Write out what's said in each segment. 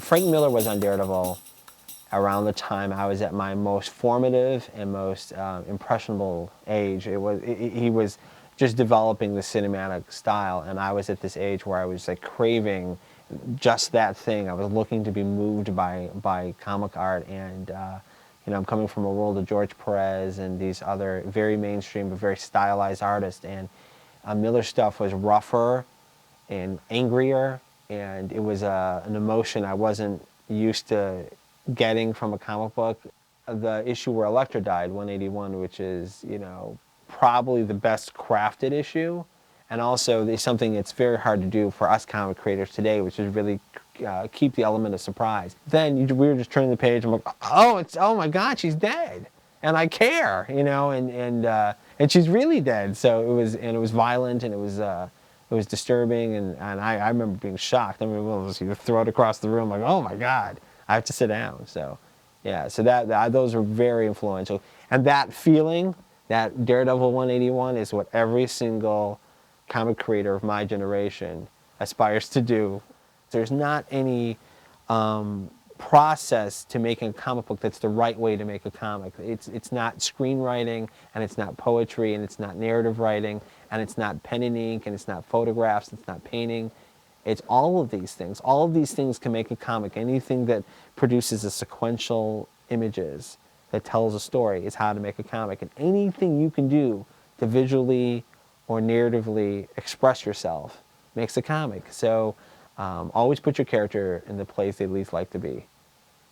Frank Miller was on Daredevil around the time I was at my most formative and most impressionable age. He was just developing the cinematic style, and I was at this age where I was like craving just that thing. I was looking to be moved by comic art, and you know, I'm coming from a world of George Perez and these other very mainstream but very stylized artists, and Miller's stuff was rougher and angrier, and it was an emotion I wasn't used to getting from a comic book. The issue where Elektra died, 181, which is, you know, probably the best crafted issue, and also there's something that's very hard to do for us comic creators today, which is really keep the element of surprise. Then we were just turning the page, and I'm like, oh my God, she's dead, and I care, you know, and she's really dead. So it was violent, and it was disturbing, and I remember being shocked. I mean, well, you throw it across the room, like, oh my God, I have to sit down. So, yeah, so those are very influential, and that feeling, that Daredevil 181, is what every single comic creator of my generation aspires to do. There's not any process to making a comic book that's the right way to make a comic. It's not screenwriting, and it's not poetry, and it's not narrative writing, and it's not pen and ink, and it's not photographs, it's not painting. It's all of these things. All of these things can make a comic. Anything that produces a sequential images that tells a story is how to make a comic. And anything you can do to visually or narratively express yourself makes a comic. So always put your character in the place they least like to be.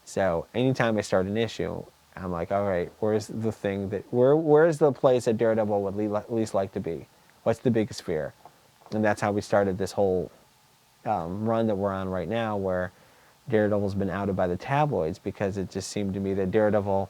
So anytime I start an issue, I'm like, all right, where's the thing that, where's the place that Daredevil would least like to be? What's the biggest fear? And that's how we started this whole run that we're on right now, where Daredevil's been outed by the tabloids, because it just seemed to me that Daredevil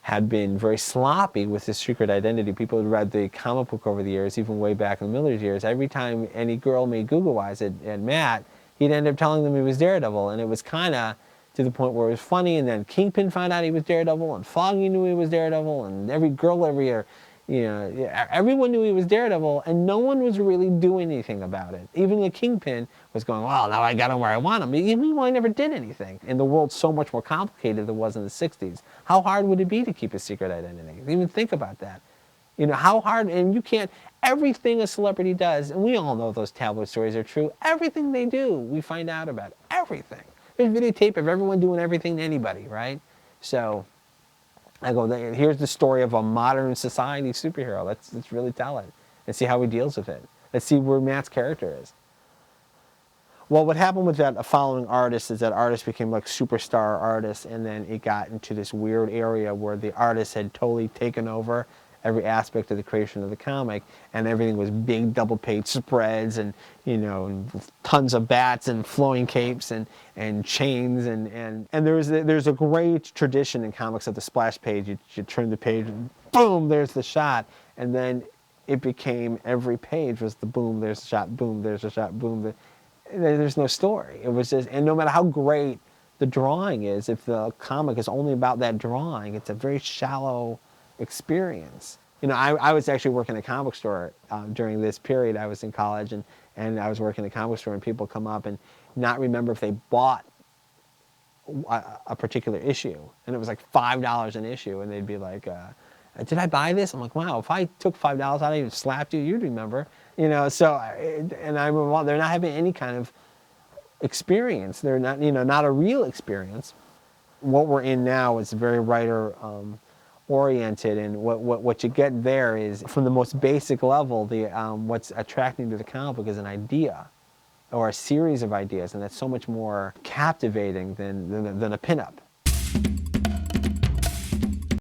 had been very sloppy with his secret identity. People had read the comic book over the years, even way back in Miller's years. Every time any girl made Google eyes at Matt, he'd end up telling them he was Daredevil, and it was kind of to the point where it was funny, and then Kingpin found out he was Daredevil, and Foggy knew he was Daredevil, and every girl every year, you know, everyone knew he was Daredevil, and no one was really doing anything about it. Even the Kingpin was going, well, now I got him where I want him. Meanwhile, he never did anything. And the world's so much more complicated than it was in the 60s. How hard would it be to keep a secret identity? Even think about that. You know, how hard, and you can't, everything a celebrity does, and we all know those tabloid stories are true, everything they do, we find out about everything. There's videotape of everyone doing everything to anybody, right? So I go, here's the story of a modern society superhero. Let's really tell it and see how he deals with it. Let's see where Matt's character is. Well, what happened with that following artist is that artist became like superstar artists, and then it got into this weird area where the artist had totally taken over every aspect of the creation of the comic, and everything was big double-page spreads, and, you know, and tons of bats and flowing capes and chains, and there's a great tradition in comics of the splash page. You turn the page and boom, there's the shot, and then it became every page was the boom, there's a shot, boom, there's a shot, boom. There's no story. It was just, and no matter how great the drawing is, if the comic is only about that drawing, it's a very shallow experience. You know, I was actually working at a comic store during this period. I was in college, and I was working at a comic store, and people come up and not remember if they bought a particular issue, and it was like $5 an issue, and they'd be like, did I buy this? I'm like, wow, if I took $5 out and even slapped you, you'd remember. You know, so, and I remember, well, they're not having any kind of experience. They're not, you know, not a real experience. What we're in now is very writer oriented, and what you get there is, from the most basic level, what's attracting to the comic book is an idea or a series of ideas, and that's so much more captivating than a pinup.